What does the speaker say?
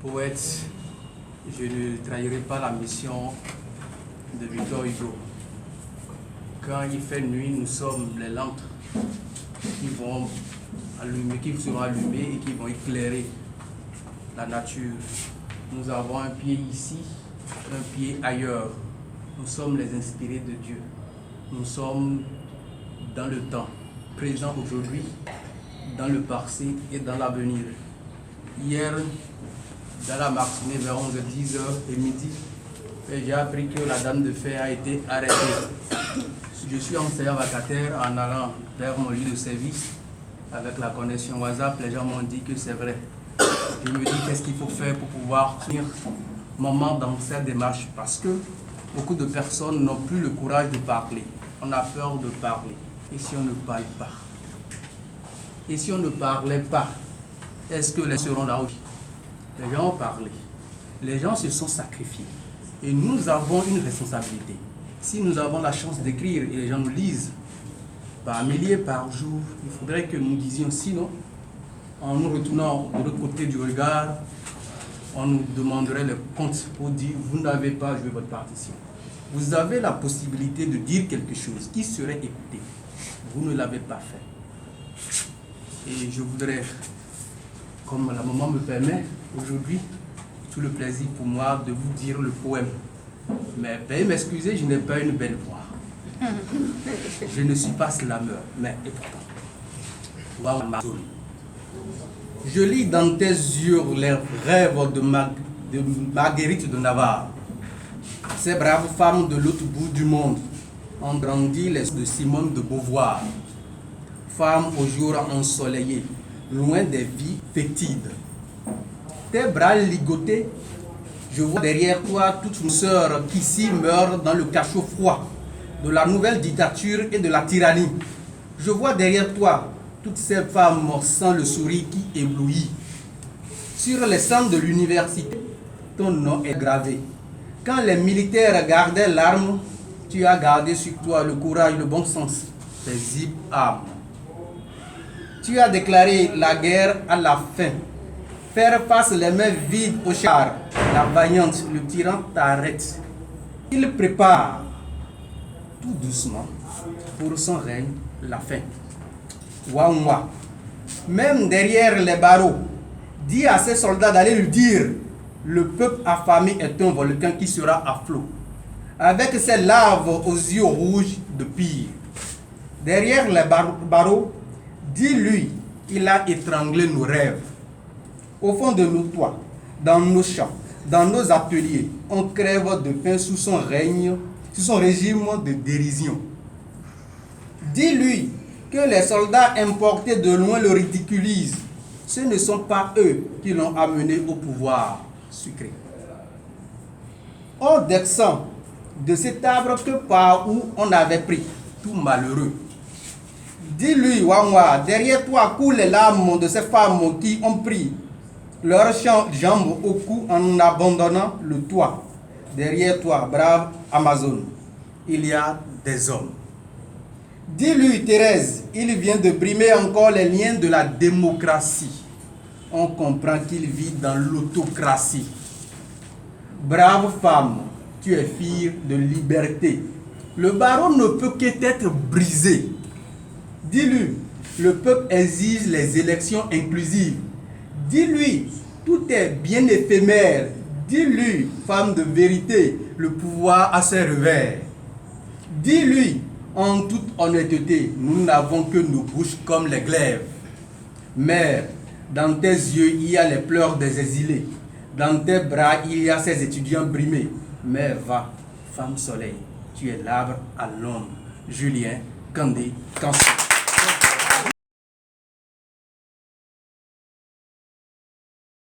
poète, je ne trahirai pas la mission de Victor Hugo. Quand il fait nuit, nous sommes les lampes qui vont allumer, qui seront allumées et qui vont éclairer la nature. Nous avons un pied ici, un pied ailleurs. Nous sommes les inspirés de Dieu. Nous sommes dans le temps, présent aujourd'hui, dans le passé et dans l'avenir. Hier, dans la matinée, vers 11h, 10h et midi, j'ai appris que la dame de fer a été arrêtée. Je suis enseignant vacataire en allant vers mon lieu de service avec la connexion WhatsApp. Les gens m'ont dit que c'est vrai. Je me dis qu'est-ce qu'il faut faire pour pouvoir tenir maman dans cette démarche, parce que beaucoup de personnes n'ont plus le courage de parler. On a peur de parler. Et si on ne parle pas? Et si on ne parlait pas, est-ce que les gens seront là aussi? Les gens ont parlé. Les gens se sont sacrifiés. Et nous avons une responsabilité. Si nous avons la chance d'écrire et les gens nous lisent par milliers par jour, il faudrait que nous disions sinon, en nous retournant de l'autre côté du regard, on nous demanderait le compte pour dire vous n'avez pas joué votre partition. Vous avez la possibilité de dire quelque chose qui serait écouté. Vous ne l'avez pas fait. Et je voudrais, comme la maman me permet, aujourd'hui, tout le plaisir pour moi de vous dire le poème. Mais veuillez m'excuser, je n'ai pas une belle voix. Je ne suis pas slameur, mais et pourtant. Je lis dans tes yeux les rêves de Marguerite de Navarre. Ces braves femmes de l'autre bout du monde ont grandi les de Simone de Beauvoir. Femmes au jour ensoleillé, loin des vies fétides. Tes bras ligotés, je vois derrière toi toute une sœur qui s'y meurt dans le cachot froid de la nouvelle dictature et de la tyrannie. Je vois derrière toi toutes ces femmes sans le sourire qui éblouit. Sur les centres de l'université, ton nom est gravé. Quand les militaires gardaient l'arme, tu as gardé sur toi le courage, le bon sens, tes armes. Tu as déclaré la guerre à la fin. Faire face les mains vides au char, la vaillante, le tyran t'arrête. Il prépare tout doucement pour son règne la fin. Waouh, même derrière les barreaux, dis à ces soldats d'aller lui dire le peuple affamé est un volcan qui sera à flot, avec ses laves aux yeux rouges de pire. Derrière les barreaux, dis-lui il a étranglé nos rêves. Au fond de nos toits, dans nos champs, dans nos ateliers, on crève de faim sous son règne, sous son régime de dérision. Dis-lui que les soldats importés de loin le ridiculisent. Ce ne sont pas eux qui l'ont amené au pouvoir sucré. On descend de cet arbre que par où on avait pris, tout malheureux. Dis-lui, Wawa, derrière toi coulent les larmes de ces femmes qui ont pris leurs jambes au cou en abandonnant le toit. Derrière toi, brave Amazon, il y a des hommes. Dis-lui, Thérèse, il vient de brimer encore les liens de la démocratie. On comprend qu'il vit dans l'autocratie. Brave femme, tu es fille de liberté. Le barreau ne peut qu'être brisé. Dis-lui, le peuple exige les élections inclusives. Dis-lui, tout est bien éphémère. Dis-lui, femme de vérité, le pouvoir a ses revers. Dis-lui, en toute honnêteté, nous n'avons que nos bouches comme les glaives. Mère, dans tes yeux, il y a les pleurs des exilés. Dans tes bras, il y a ces étudiants brimés. Mère, va, femme soleil, tu es l'arbre à l'ombre. Julien Kandé Kanso.